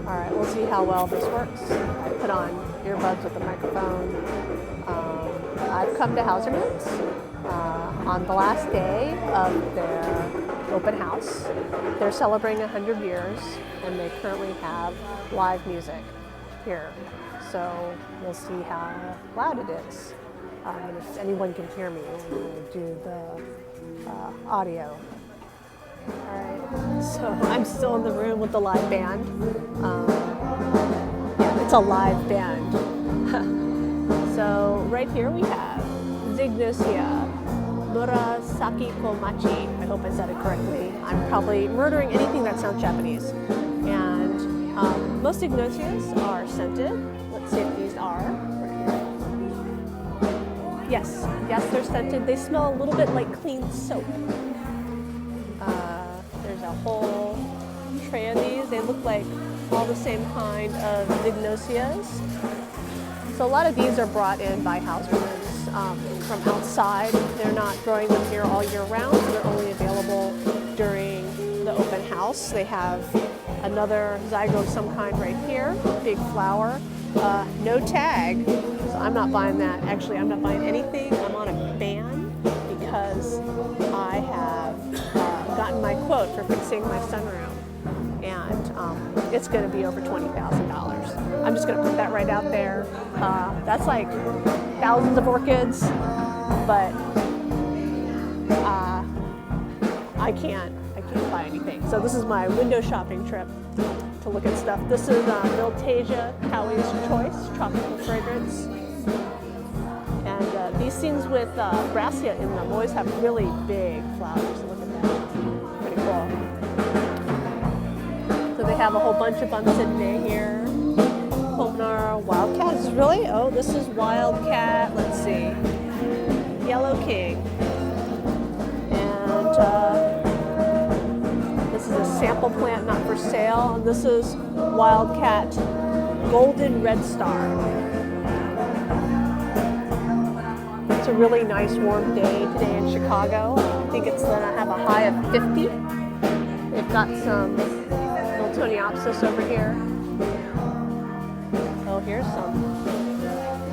All right, we'll see how well this works. I put on earbuds with the microphone. I've come to Hausermann's on the last day of their open house. They're celebrating 100 years, and they currently have live music here. So we'll see how loud it is, and if anyone can hear me when I do the audio. All right, so I'm still in the room with the live band. Yeah, it's a live band. So right here we have Zygnosia Murasaki Komachi. I hope I said it correctly. I'm probably murdering anything that sounds Japanese. And most Zygnosias are scented. Let's see if these are. Yes, they're scented. They smell a little bit like clean soap. There's a whole tray of these. They look like all the same kind of Zygnosias. So a lot of these are brought in by Hausermann's from outside. They're not growing them here all year round, so they're only available during the open house. They have another zygote of some kind right here, big flower, no tag, so I'm not buying that. Actually, I'm not buying anything. I'm on a ban because I have gotten my quote for fixing my sunroom, and it's going to be over $20,000. I'm just going to put that right out there. That's like thousands of orchids, but I can't buy anything. So this is my window shopping trip to look at stuff. This is Miltasia Cowie's Choice Tropical Fragrance. And these things with brassia in them always have really big flowers. Look at that. Pretty cool. So they have a whole bunch of Bunsidinae here. Pulmonar Wildcat. Really? Oh, this is Wildcat. Let's see. Yellow King. And this is a sample plant not for sale. And this is Wildcat Golden Red Star. It's a really nice warm day today in Chicago. I think it's going to have a high of 50. They've got some Miltoniopsis over here. Oh, here's some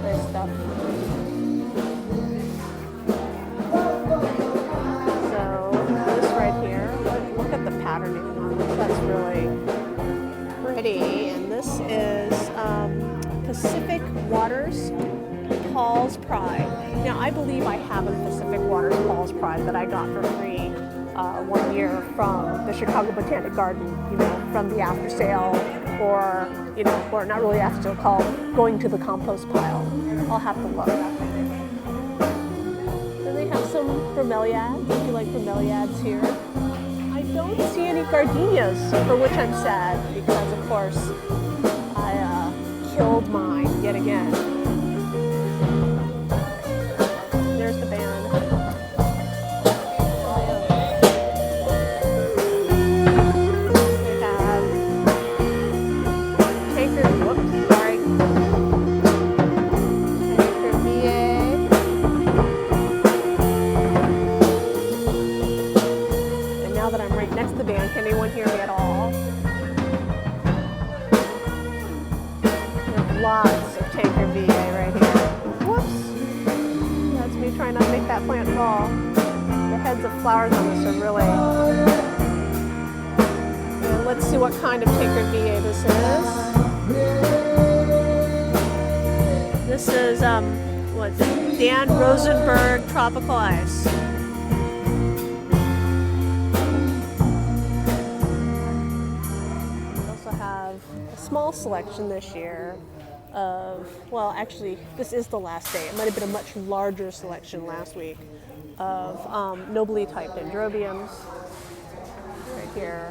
nice stuff. So this right here, look at the patterning on this. That's really pretty. And this is Pacific Waters Paul's Pride. Now, I believe I have a Pacific Waters Paul's Pride that I got for free 1 year from the Chicago Botanic Garden, from the after sale, or not really after sale, called going to the compost pile. I'll have to look. Then they have some bromeliads, if you like bromeliads here. I don't see any gardenias, for which I'm sad, because of course I killed mine yet again. There's the band. Can anyone hear me at all? There's lots of Tanker VA right here. Whoops. That's me trying not to make that plant fall. The heads of flowers on this are really... And let's see what kind of Tanker VA this is. This is, what's it? Dan Rosenberg Tropical Ice. Small selection this year of, well, actually, this is the last day. It might have been a much larger selection last week of nobly typed dendrobiums right here.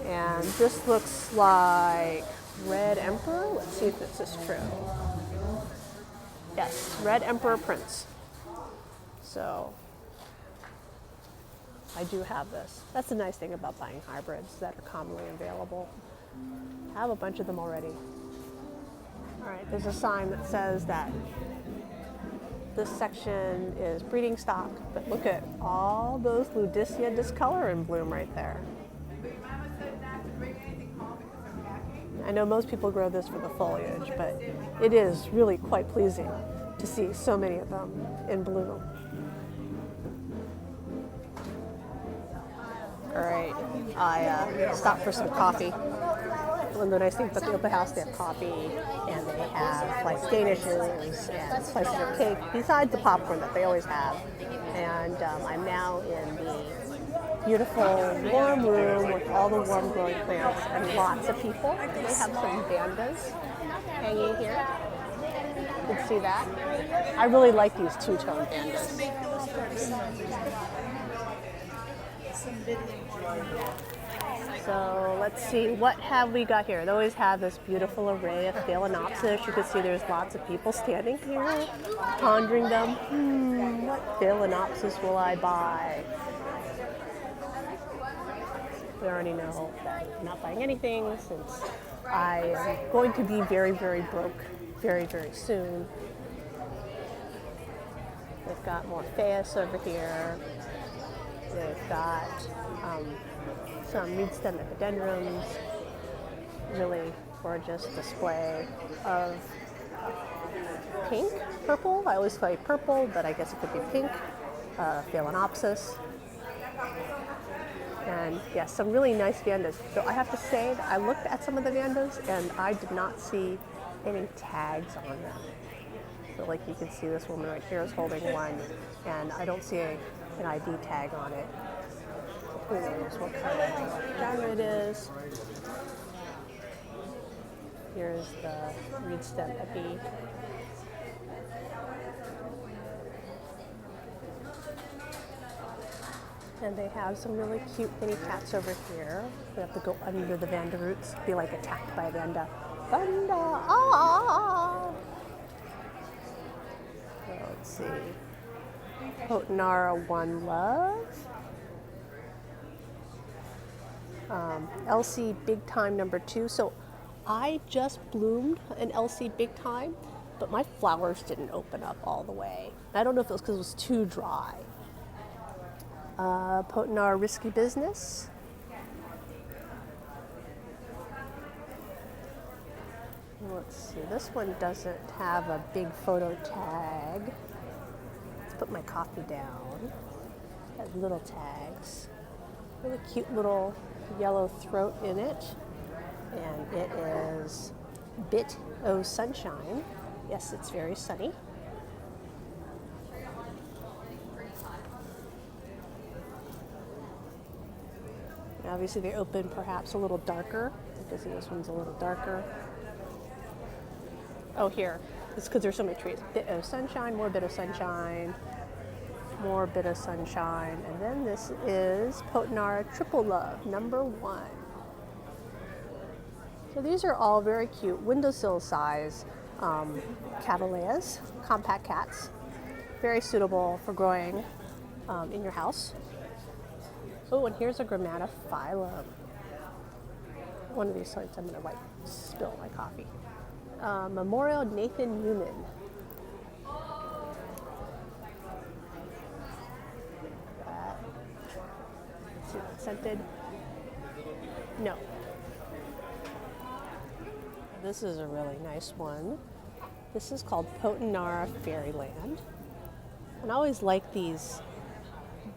And this looks like Red Emperor. Let's see if this is true. Yes, Red Emperor Prince. So I do have this. That's the nice thing about buying hybrids that are commonly available. I have a bunch of them already. All right, there's a sign that says that this section is breeding stock, but look at all those Ludicea discolor in bloom right there. I know most people grow this for the foliage, but it is really quite pleasing to see so many of them in bloom. All right, I stopped for some coffee. One of the nice things about the open house, they have coffee and they have like danishes and slices of cake, besides the popcorn that they always have. And I'm now in the beautiful warm room with all the warm growing plants and lots of people. They have some vandas hanging here. You can see that. I really like these two-tone vandas. So let's see, what have we got here? They always have this beautiful array of Phalaenopsis. You can see there's lots of people standing here, pondering them. What Phalaenopsis will I buy? We already know that I'm not buying anything since I am going to be very, very broke very, very soon. They've got more Phaeus over here. They've got some reed stem epidendrums. Really gorgeous display of pink, purple. I always say purple, but I guess it could be pink. Phalaenopsis. And yes, some really nice vandas. So I have to say that I looked at some of the vandas and I did not see any tags on them. So like you can see this woman right here is holding one and I don't see an ID tag on it. Who knows what kind of genre it is. Here's the reed stem epi. And they have some really cute mini cats over here. We have to go under the vanda roots, be like attacked by a vanda. Vanda! Ah! So let's see. Potenara One Love. LC Big Time number 2. So I just bloomed an LC Big Time, but my flowers didn't open up all the way. I don't know if it was because it was too dry. Potenara Risky Business. Let's see, this one doesn't have a big photo tag. Let's put my coffee down. It has little tags. Really cute little yellow throat in it. And it is Bit O Sunshine. Yes, it's very sunny. Obviously they open perhaps a little darker. You can see this one's a little darker. Oh, here. It's because there's so many trees. Bit of sunshine, more bit of sunshine, more bit of sunshine. And then this is Potenara Triple Love, number 1. So these are all very cute windowsill size cattleyas, compact cats. Very suitable for growing in your house. Oh, and here's a Grammatophyllum. One of these sites I'm going to spill my coffee. Memorial Nathan Newman. Let's see, scented. No. This is a really nice one. This is called Potenara Fairyland. And I always like these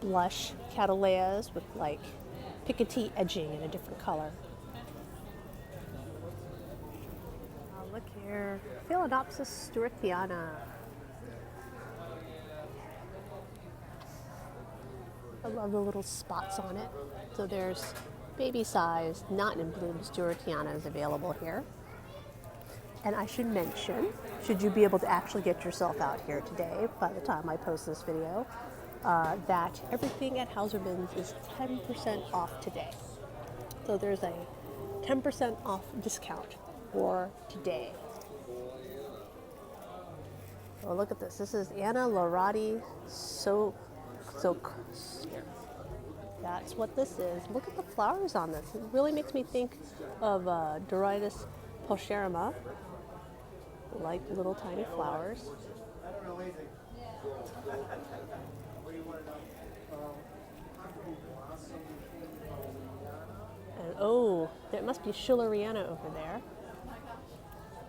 blush cattleyas with like picoty edging in a different color. Oh, look here, Phalaenopsis Stewartiana. I love the little spots on it. So there's baby size, not in bloom Stewartianas available here. And I should mention, should you be able to actually get yourself out here today by the time I post this video, that everything at Hausermann's is 10% off today. So there's a 10% off discount for today. Well, look at this. This is Anna Lorati Silk. That's what this is. Look at the flowers on this. It really makes me think of Doritis Hausermann. Like little tiny flowers. And oh, there must be Schilleriana over there.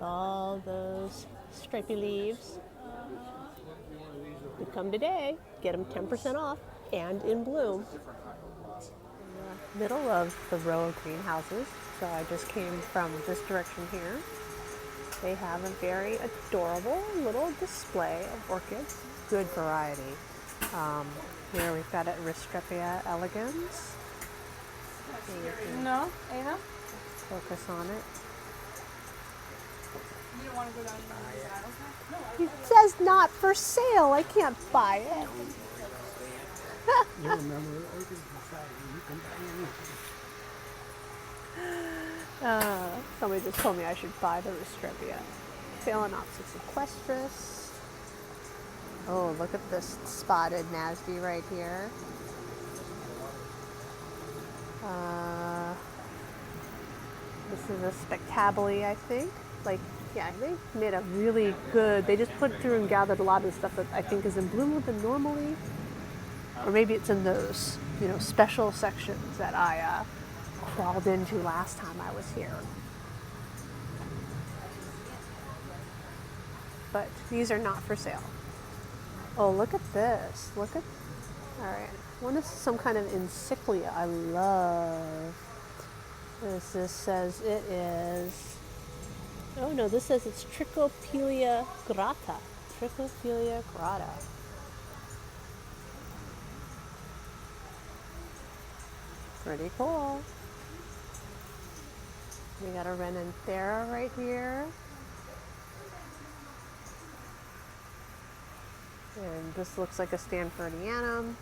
All those stripy leaves. You come today, get them 10% off and in bloom. Middle of the row of greenhouses. So I just came from this direction here. They have a very adorable little display of orchids, good variety. Here we've got a Ristrepia elegans. No, Anna? Focus on it. You don't want to go down to the It says not for sale. I can't buy it. You remember Orchid Society, you can buy anything. Somebody just told me I should buy the Ristrepia. Phalaenopsis equestris. Oh, look at this spotted Nasby right here. This is a spectabile, I think. Like, yeah, they made a really good, they just put through and gathered a lot of the stuff that I think is in bloom with them normally. Or maybe it's in those, special sections that I crawled into last time I was here. But these are not for sale. Oh, look at this. All right. One is some kind of encyclia I love. This says it is, oh no, this says it's Trichopelia grata. Trichopelia grata. Pretty cool. We got a Renanthera right here. And this looks like a Stanfordianum.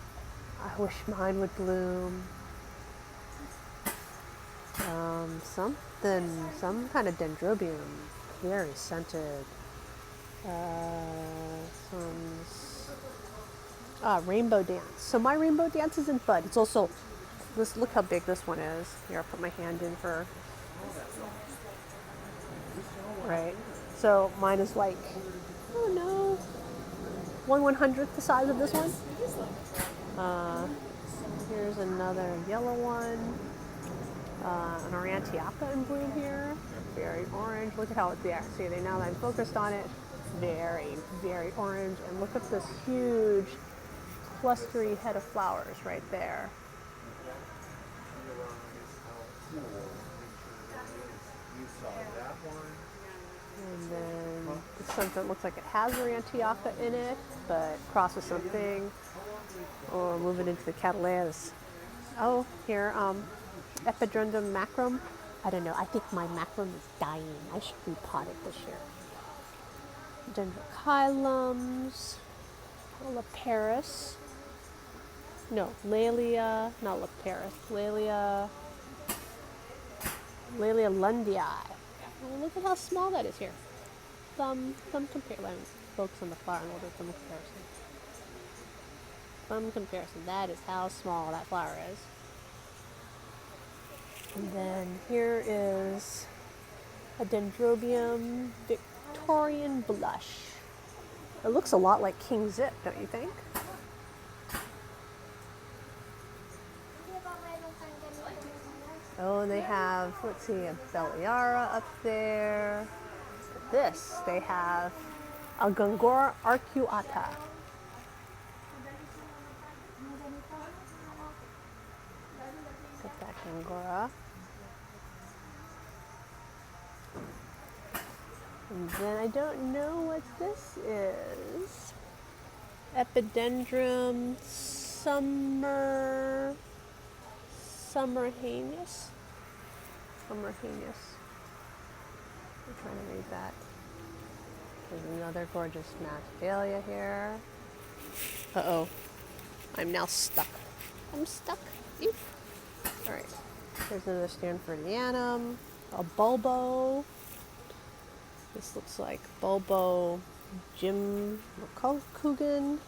I wish mine would bloom. Some kind of dendrobium, very scented. Rainbow dance. So my rainbow dance is in bud. It's also, look how big this one is. Here, I'll put my hand in for, right. So mine is like, oh no, 1/100th the size of this one. Here's another yellow one. An Aurantiaca in bloom here. Very orange. Look at how it's there. See, now that I'm focused on it, very, very orange. And look at this huge clustery head of flowers right there. And then something looks like it has Aurantiaca in it, but cross with something. Or moving into the cattleyas. Oh, here, Epidendrum macrum. I don't know. I think my macrum is dying. I should repot it this year. Dendrochilums. Laparis. No, Laelia. Not Laparis. Laelia lundii. Oh, look at how small that is here. Thumb compare. Let me focus on the flower and we'll do thumb comparison. Thumb comparison. That is how small that flower is. And then here is a Dendrobium Victorian Blush. It looks a lot like King Zip, don't you think? Oh, and they have, let's see, a Belliara up there. This, they have a Gongora arcuata. Get that Gongora. And then I don't know what this is. Epidendrum Summerhanus. I'm trying to read that. There's another gorgeous Masdelia here. Uh-oh. I'm now stuck. I'm stuck. Eep. All right. There's another Stanfordianum. A Bulbo. This looks like Bulbo Jim Coogan.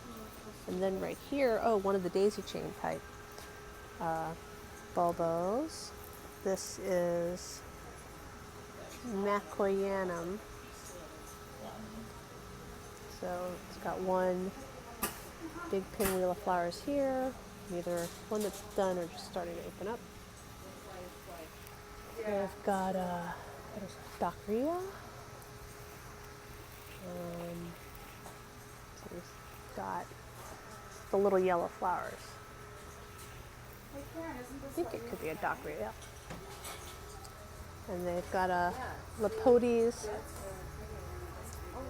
And then right here, oh, one of the daisy chain type bulbos. This is Macoyanum. So it's got one big pinwheel of flowers here, either one that's done or just starting to open up. I've got Docrea. So it's got the little yellow flowers. I think it could be a dockeria. And they've got a Lapotes.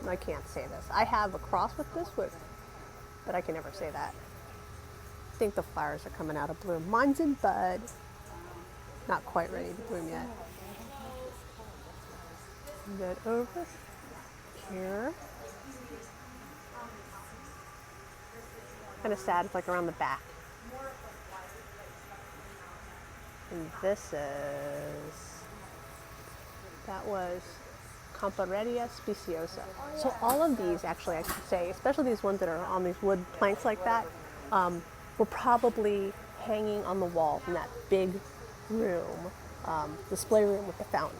I can't say this. I have a cross with this one, but I can never say that. I think the flowers are coming out of bloom. Mine's in bud. Not quite ready to bloom yet. And then over here. Kind of sad, it's like around the back. And this that was Cattleya speciosa. So all of these, actually, I should say, especially these ones that are on these wood planks like that, were probably hanging on the wall in that big room, display room with the fountain.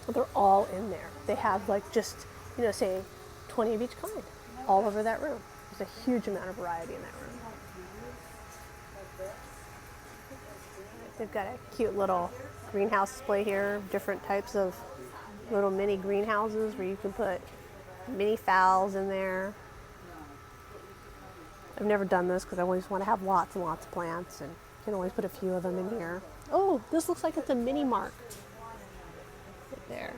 They're all in there. They have like just, say 20 of each kind all over that room. There's a huge amount of variety in that room. They've got a cute little greenhouse display here, different types of little mini greenhouses where you can put mini phals in there. I've never done this because I always want to have lots and lots of plants, and you can always put a few of them in here. Oh, this looks like it's a mini mark. Right there.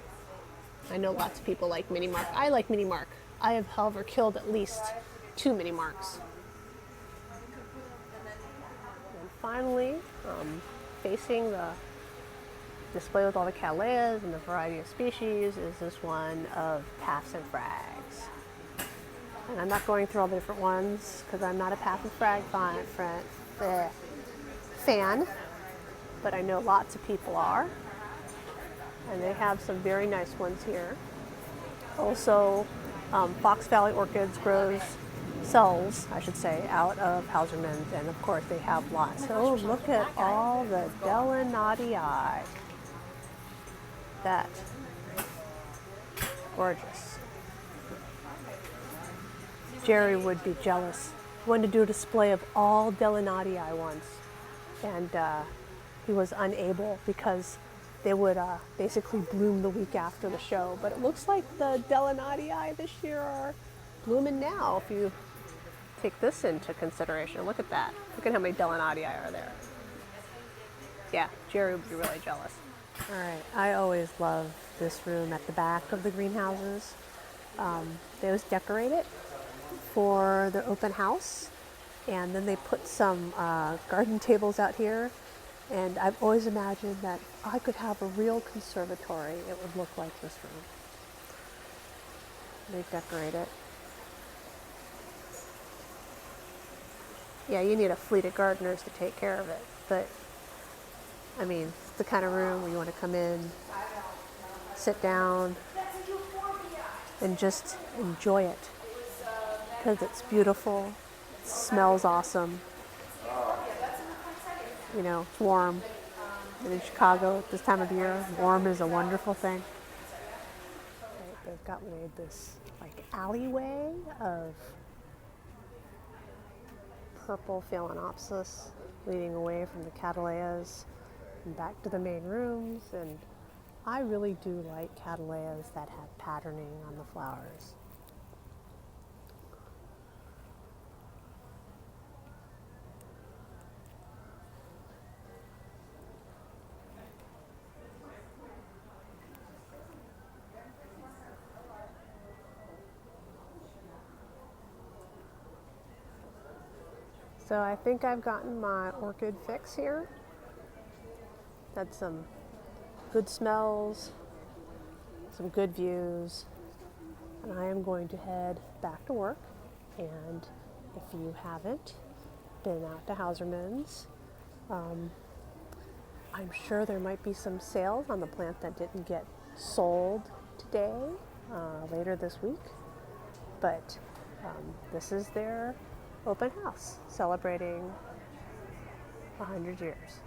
I know lots of people like mini mark. I like mini mark. I have, however, killed at least 2 mini marks. And finally, facing the display with all the cattleyas and the variety of species is this one of paths and frags. And I'm not going through all the different ones because I'm not a path and frag fan, but I know lots of people are. And they have some very nice ones here. Also, Fox Valley Orchids sells, I should say, out of Hausermann's, and of course they have lots. Oh, look at all the Delanatii. That gorgeous. Jerry would be jealous. He wanted to do a display of all Delanatii once, and he was unable because they would basically bloom the week after the show. But it looks like the Delanatii this year are blooming now if you take this into consideration. Look at that. Look at how many Delanatii are there. Yeah, Jerry would be really jealous. All right, I always love this room at the back of the greenhouses. They always decorate it for their open house, and then they put some garden tables out here. And I've always imagined that if I could have a real conservatory, it would look like this room. They decorate it. Yeah, you need a fleet of gardeners to take care of it, but I mean, it's the kind of room where you want to come in, sit down, and just enjoy it because it's beautiful, it smells awesome. It's warm. And in Chicago at this time of year, warm is a wonderful thing. They've got made this like alleyway of purple Phalaenopsis leading away from the cattleyas and back to the main rooms. And I really do like cattleyas that have patterning on the flowers. So I think I've gotten my orchid fix here. Had some good smells, some good views, and I am going to head back to work. And if you haven't been out to Hausermann's, I'm sure there might be some sales on the plant that didn't get sold today, later this week. But this is their open house celebrating 100 years.